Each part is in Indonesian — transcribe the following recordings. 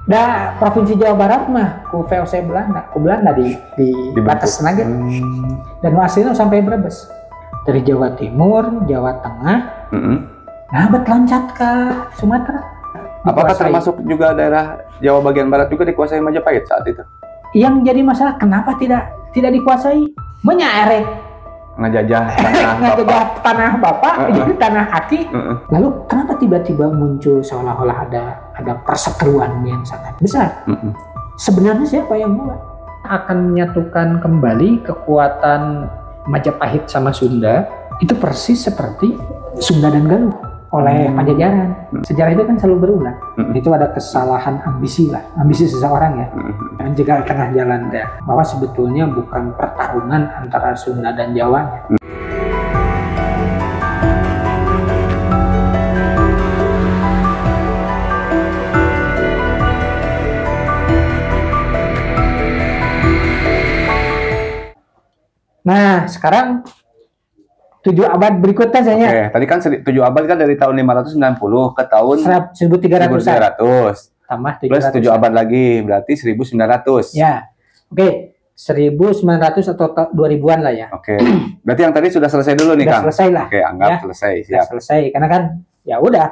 Da Provinsi Jawa Barat mah ku VOC Belanda, di batas naga. Dan aslinya sampai Brebes. Dari Jawa Timur, Jawa Tengah, nah bet loncat ke Sumatera. Apakah termasuk juga daerah Jawa bagian barat juga dikuasai Majapahit saat itu? Yang jadi masalah kenapa tidak dikuasai? Menyaerek Ngejajah tanah bapak, jadi tanah aki. Lalu kenapa tiba-tiba muncul seolah-olah ada perseteruan yang sangat besar? Sebenarnya siapa yang buat? Akan menyatukan kembali kekuatan Majapahit sama Sunda itu persis seperti Sunda dan Galuh oleh Pajajaran. Sejarah itu kan selalu berulang. Itu ada kesalahan ambisi seseorang ya. Menjegal tengah jalan ya, bahwa sebetulnya bukan pertarungan antara Sunda dan Jawa. Nah, sekarang 7 abad berikutnya saya. Oke, tadi kan 7 abad kan dari tahun 590 ke tahun 1300. Tambah 700. Plus 7 abad lagi, berarti 1900. Ya. Oke, 1900 atau 2000-an lah ya. Oke. Berarti yang tadi sudah selesai dulu nih, Kang. Selesai lah. Oke, anggap ya. Selesai, siap. Sudah selesai, karena kan ya udah.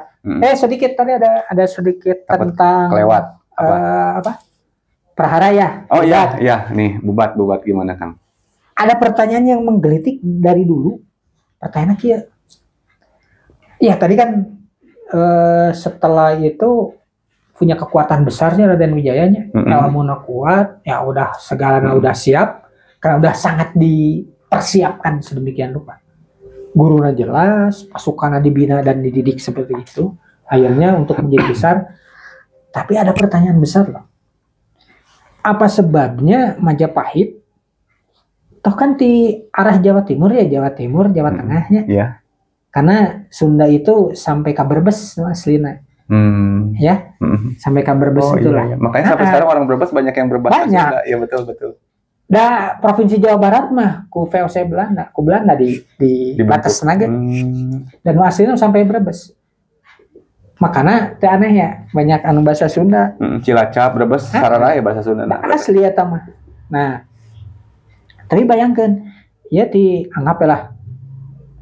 Sedikit tadi ada sedikit tentang kelewat apa? Prahara ya. Oh iya, nih bubat gimana, Kang? Ada pertanyaan yang menggelitik dari dulu. Pertanyaannya kia. Ya tadi kan setelah itu punya kekuatan besarnya Raden Wijayanya. Ilmunya kuat, ya udah segalanya udah siap, karena udah sangat dipersiapkan sedemikian rupa. Gurunya jelas, pasukannya dibina dan dididik seperti itu. Akhirnya untuk menjadi besar. Tapi ada pertanyaan besar loh. Apa sebabnya Majapahit? Toh kan di arah Jawa Timur ya, Jawa Tengahnya. Yeah. Karena Sunda itu sampai ke Brebes aslinya. Ya. Sampai ke Brebes itulah. Iya. Makanya sampai sekarang orang Brebes banyak yang berbahasa Sunda. Iya betul. Da Provinsi Jawa Barat mah ku VOC Belanda, di batas naga. Dan aslinya sampai Brebes. Makanya teh aneh ya, banyak anu bahasa Sunda. Cilacap, Brebes, sarana ya bahasa Sunda. Nah, asli ya mah. Nah, tapi bayangkan, ya dianggaplah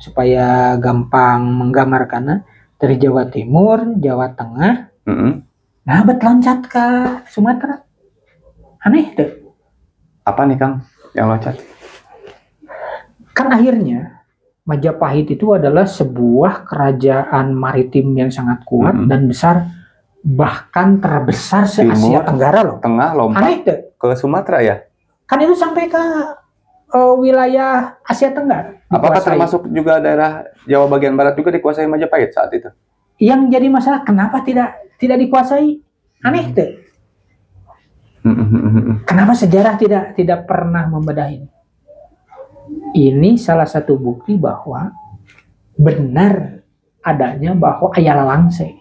supaya gampang menggambarkannya dari Jawa Timur, Jawa Tengah, nah bet loncat ke Sumatera. Aneh deh. Apa nih Kang yang loncat? Kan akhirnya Majapahit itu adalah sebuah kerajaan maritim yang sangat kuat dan besar, bahkan terbesar se-Asia Tenggara loh. Tengah lompat aneh deh. Ke Sumatera ya? Kan itu sampai ke wilayah Asia Tenggara. Apakah termasuk juga daerah Jawa bagian barat juga dikuasai Majapahit saat itu? Yang jadi masalah kenapa tidak dikuasai? Aneh deh. Kenapa sejarah tidak pernah membedah ini? Ini salah satu bukti bahwa benar adanya bahwa ayat lalangse,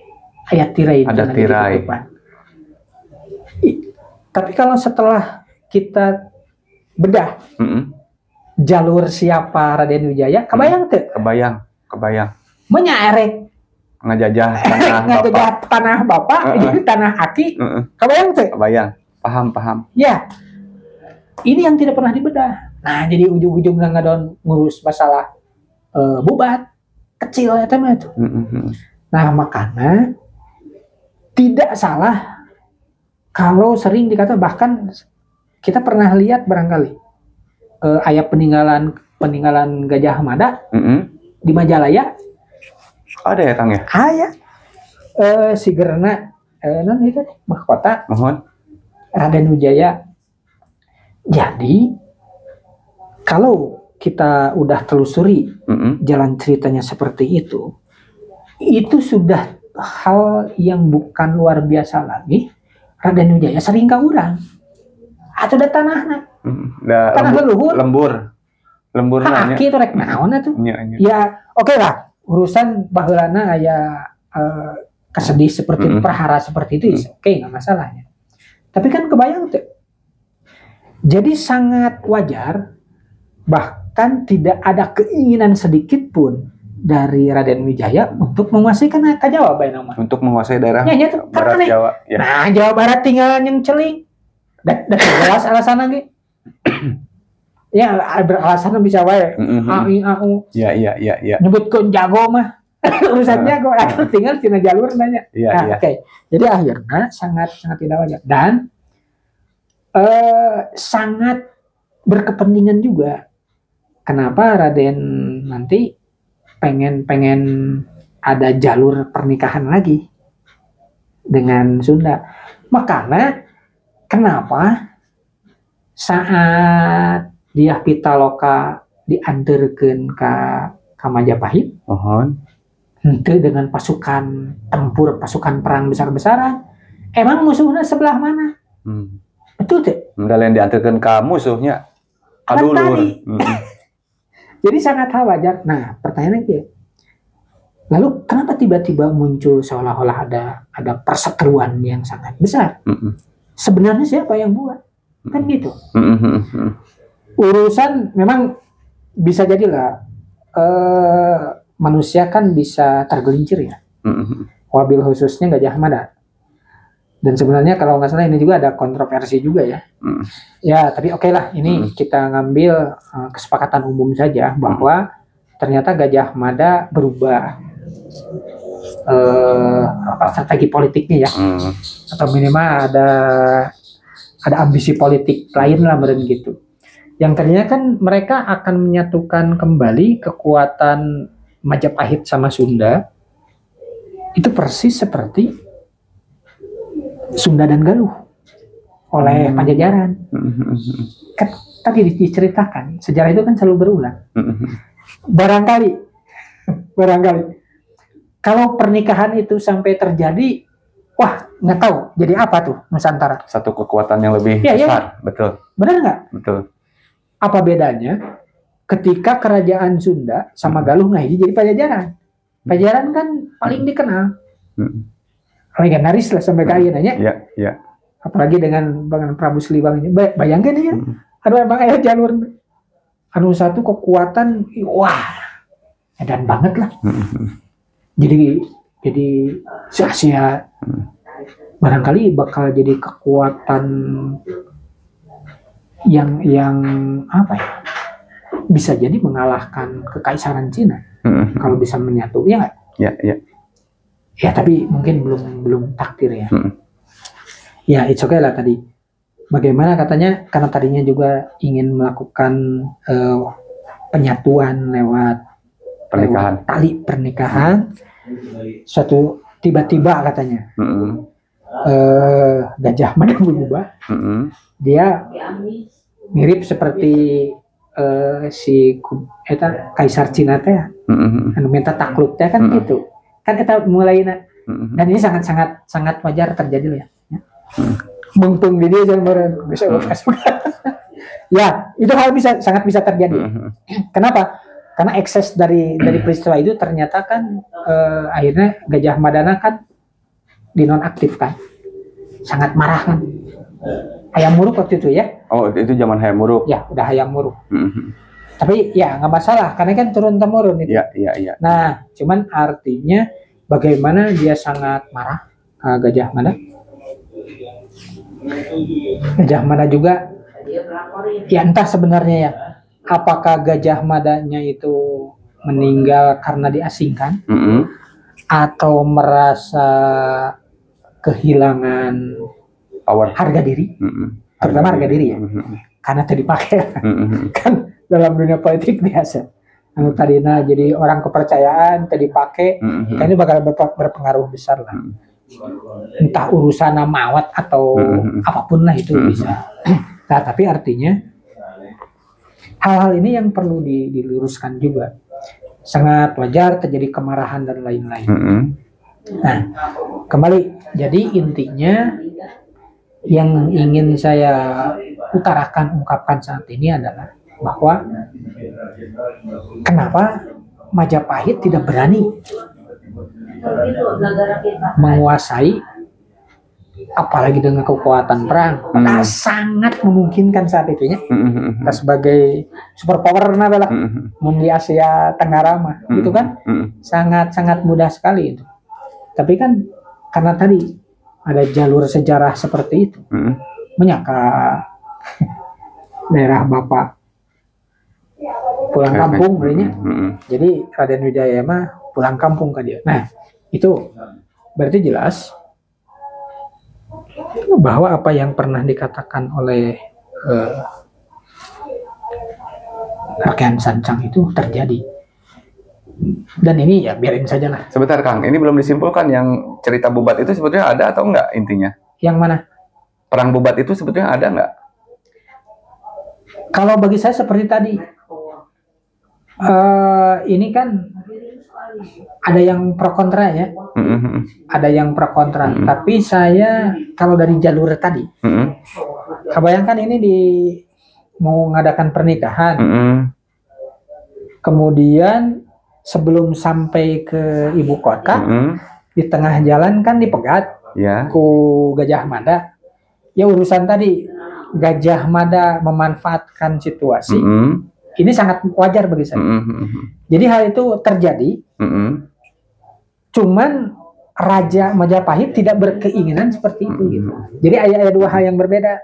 ayat tirai. Ada tirai. Tapi kalau setelah kita bedah jalur siapa Raden Wijaya, kebayang tuh? Kebayang. Menyaerek ngejajah tanah bapak, jadi tanah aki. Kebayang tuh? Kebayang. Paham. Ya. Ini yang tidak pernah dibedah. Nah, jadi ujung-ujungnya ngadon ngurus masalah bubat kecil ya teman itu. Nah, makanya tidak salah kalau sering dikata, bahkan kita pernah lihat barangkali ayat peninggalan Gajah Mada di Majalaya. Ada ya Kang ya? Ayat si Gerna non itu mahkota Raden Wijaya. Jadi kalau kita udah telusuri jalan ceritanya seperti itu sudah hal yang bukan luar biasa lagi. Raden Wijaya sering ka urang atau da tanahna. Tanah lembur nanya. Aki itu rek naon atuh. Ya oke lah, urusan baheulana aya kesedih seperti perhara seperti itu oke, nggak masalahnya. Tapi kan kebayang tuh. Jadi sangat wajar, bahkan tidak ada keinginan sedikit pun dari Raden Wijaya untuk menguasai ke Jawa bae nama. Untuk menguasai daerah Ya, tuh, barat karena Jawa. Ya. Nah, Jawa Barat tinggal yang celing. Dan jelas alasan lagi. Ya, beralasan bisa wae. AU. Ya. Nyebut ke jago mah. Urusan jago, aku tinggal cina jalur nanya. Iya. Oke. Jadi akhirnya sangat tidak wajar dan sangat berkepentingan juga. Kenapa Raden nanti pengen ada jalur pernikahan lagi dengan Sunda? Makanya kenapa saat dia Pitaloka diantarkan ke Majapahit, itu dengan pasukan tempur, pasukan perang besar-besaran, emang musuhnya sebelah mana? Betul tuh. Kalian diantarkan ke musuhnya. Kadulur. Jadi sangat wajar. Nah, pertanyaannya, lalu kenapa tiba-tiba muncul seolah-olah ada perseteruan yang sangat besar? Sebenarnya siapa yang buat? Kan gitu. Urusan memang bisa jadilah manusia kan bisa tergelincir ya. Wabil khususnya Gajah Mada. Dan sebenarnya kalau nggak salah ini juga ada kontroversi juga ya. Ya, tapi oke lah, ini kita ngambil kesepakatan umum saja bahwa ternyata Gajah Mada berubah strategi politiknya ya. Atau minimal ada ambisi politik lain lah meren gitu. Yang tadinya kan mereka akan menyatukan kembali kekuatan Majapahit sama Sunda. Itu persis seperti Sunda dan Galuh oleh Pajajaran. Kan tadi diceritakan sejarah itu kan selalu berulang. Barangkali kalau pernikahan itu sampai terjadi, wah nggak tahu jadi apa tuh Nusantara. Satu kekuatan yang lebih besar, betul. Benar nggak? Betul. Apa bedanya ketika kerajaan Sunda sama Galuh ngahiji jadi Pajajaran? Pajajaran kan paling dikenal. Legendaris lah sampai kaya nanya. Iya. Apalagi dengan Prabu Siliwangi ini. Bayangkan ya. Aduh emang ayah jalur. Anu satu kekuatan, wah, edan banget lah. Jadi sia-sia. Barangkali bakal jadi kekuatan yang apa ya? Bisa jadi mengalahkan kekaisaran Cina. Kalau bisa menyatu, ya nggak? Iya. Ya tapi mungkin belum takdir ya. Ya it's okay lah tadi. Bagaimana katanya karena tadinya juga ingin melakukan penyatuan lewat tali pernikahan. Suatu tiba-tiba katanya Gajah Mada berubah. Dia mirip seperti si Kaisar Cina teh. Anu minta takluk teh kan gitu. Kan kita mulai dan ini sangat wajar terjadi lah ya. Mumpung di dia jangan bisa ya itu hal sangat bisa terjadi. Kenapa? Karena ekses dari peristiwa itu ternyata kan akhirnya Gajah Madana kan dinonaktifkan, sangat marah kan. Hayam Wuruk waktu itu ya. Oh itu zaman Hayam Wuruk. Ya udah Hayam Wuruk. Tapi ya nggak masalah karena kan turun temurun itu. Iya. Nah, cuman artinya bagaimana dia sangat marah Gajah Mada. Gajah Mada juga ya entah sebenarnya ya apakah Gajah Madanya itu meninggal karena diasingkan atau merasa kehilangan harga diri. Terutama harga diri ya. Karena tadi dipakai kan dalam dunia politik biasa. Anu tadinya jadi orang kepercayaan tadi pakai, kan ini bakal berpengaruh besar lah. Entah urusan mawat atau apapun lah itu bisa. Nah, tapi artinya hal-hal ini yang perlu diluruskan juga. Sangat wajar terjadi kemarahan dan lain-lain. Nah, kembali jadi intinya yang ingin saya ungkapkan saat ini adalah bahwa kenapa Majapahit tidak berani menguasai apalagi dengan kekuatan perang, sangat memungkinkan saat itu ya. Kita sebagai superpower lah, di Asia Tenggara mah, gitu kan, sangat mudah sekali itu. Tapi kan karena tadi ada jalur sejarah seperti itu, menyangka daerah Bapak pulang kampung berarti. Jadi Raden Wijaya mah pulang kampung ke dia. Nah, itu berarti jelas bahwa apa yang pernah dikatakan oleh Rakyat Sancang itu terjadi. Dan ini ya biarin saja lah. Sebentar Kang, ini belum disimpulkan yang cerita Bubat itu sebetulnya ada atau enggak intinya? Yang mana? Perang Bubat itu sebetulnya ada enggak? Kalau bagi saya seperti tadi, ini kan ada yang pro kontra ya, ada yang pro kontra. Tapi saya kalau dari jalur tadi, kebayangkan ini mau mengadakan pernikahan, kemudian sebelum sampai ke ibu kota, di tengah jalan kan dipegat ku Gajah Mada. Ya urusan tadi Gajah Mada memanfaatkan situasi. Ini sangat wajar bagi saya. Jadi hal itu terjadi. Cuman Raja Majapahit tidak berkeinginan seperti itu. Gitu. Jadi ada dua hal yang berbeda.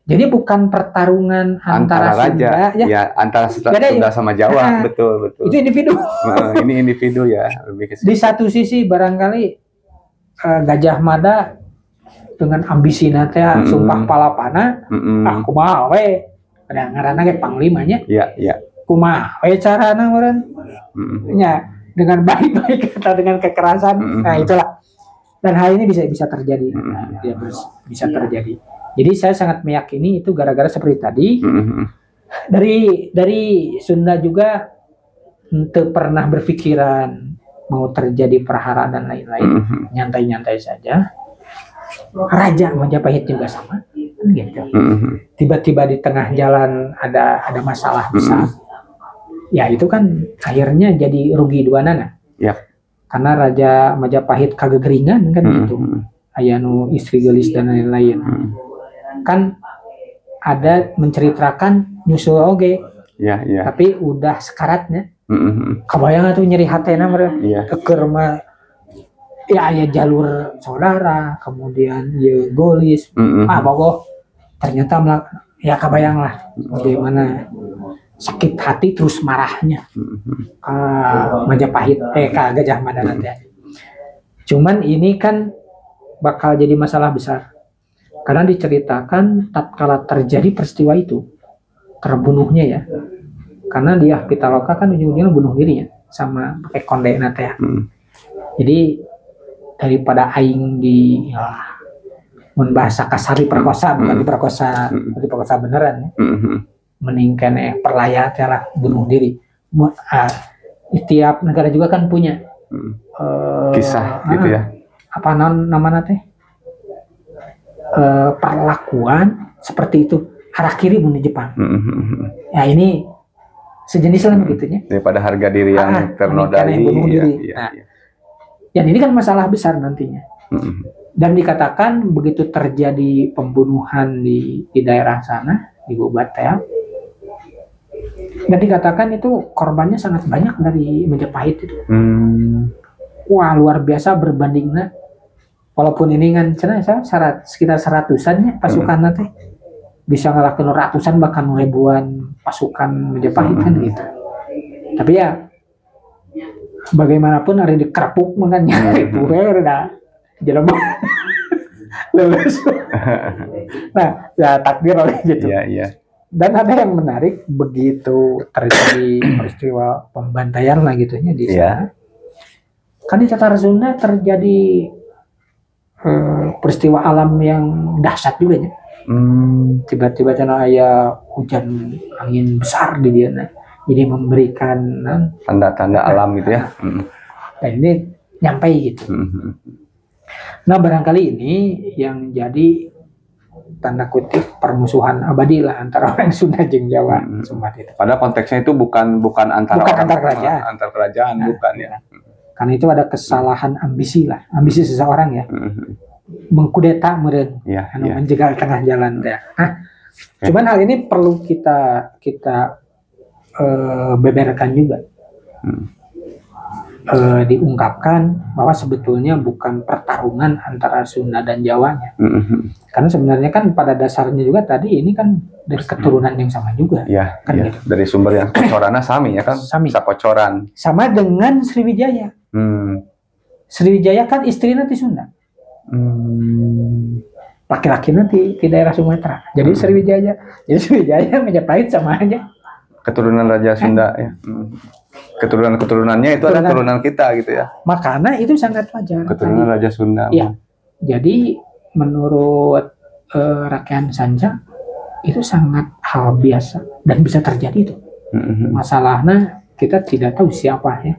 Jadi bukan pertarungan antara raja, Sunda, ya antara Sunda sama Jawa, betul. Itu individu. Ini individu ya. Di satu sisi barangkali Gajah Mada dengan ambisi nate sumpah palapana, aku mau ada ngaranna ge panglimanya. Iya. Kumaha we carana meureun? Ya, dengan baik-baik atau dengan kekerasan. Nah, itulah. Dan hal ini bisa terjadi. Ya, bisa terjadi. Jadi saya sangat meyakini itu gara-gara seperti tadi. Dari Sunda juga tidak pernah berpikiran mau terjadi prahara dan lain-lain. Nyantai-nyantai saja. Raja Majapahit juga sama. Gitu. Tiba-tiba di tengah jalan ada masalah besar. Ya itu kan akhirnya jadi rugi dua nana. Karena Raja Majapahit kagegeringan kan gitu. Ayanu istri gelis dan lain-lain. Kan ada menceritakan nyusul oge. Tapi udah sekaratnya. Kebayang tuh nyeri hatena meureun. Keker mah ya jalur saudara, kemudian ya golis. Bogoh ternyata ya kebayang lah bagaimana sakit hati terus marahnya Majapahit Gajah Mada nanti. Cuman ini kan bakal jadi masalah besar karena diceritakan tatkala terjadi peristiwa itu terbunuhnya ya, karena dia Pitaloka kan ujung-ujungnya bunuh diri ya sama pakai konde nate ya. Jadi daripada aing bahasa kasar diperkosa, bukan diperkosa beneran ya. Meningkan perlaya lah bunuh diri. Tiap negara juga kan punya kisah gitu ya. Apa namanya teh? Perlakuan seperti itu harakiri di Jepang. Ya ini sejenis lah begitunya. Daripada harga diri yang ternodai. Bunuh diri. Dan ini kan masalah besar nantinya. Dan dikatakan begitu terjadi pembunuhan di daerah sana di Bubat ya. Dan dikatakan itu korbannya sangat banyak dari Majapahit itu. Wah luar biasa berbandingnya. Walaupun ini kan sekitar 100-an ya pasukan nanti bisa ngalahin ratusan bahkan ribuan pasukan Majapahit kan gitu. Tapi ya bagaimanapun ada dikerpuk makanya ribu udah jalan lulus. Nah ya takdir oleh gitu. Dan ada yang menarik begitu terjadi peristiwa pembantaian lah gitunya di sana. Kan di Tatar Sunda terjadi peristiwa alam yang dahsyat juga ya. Tiba-tiba aya hujan angin besar di dia. Jadi memberikan tanda-tanda alam gitu ya. Dan ini nyampe gitu. Nah barangkali ini yang jadi tanda kutip permusuhan abadi lah antara orang Sunda jeung Jawa. Padahal konteksnya itu bukan antar kerajaan. Antar kerajaan bukan ya. Karena itu ada kesalahan ambisi seseorang ya. mengkudeta meureun, Iya, anu iya. menjegal tengah jalan teh. Nah, cuman hal ini perlu kita beberkan juga. Diungkapkan bahwa sebetulnya bukan pertarungan antara Sunda dan Jawanya. Karena sebenarnya kan pada dasarnya juga tadi ini kan dari keturunan yang sama juga. Iya, Kan iya. gitu. Dari sumber yang kocorannya sami ya kan? Sami. Sakocoran. Sama dengan Sriwijaya. Sriwijaya kan istrinya di Sunda. Laki-laki nanti di daerah Sumatera. Jadi Sriwijaya Majapahit sama aja. Keturunan Raja Sunda ya. Keturunan-keturunannya itu adalah keturunan kita gitu ya. Makanya itu sangat wajar. Keturunan Raja Sunda. Iya. Jadi menurut Rakyat Sanca itu sangat hal biasa dan bisa terjadi itu. Masalahnya kita tidak tahu siapa ya.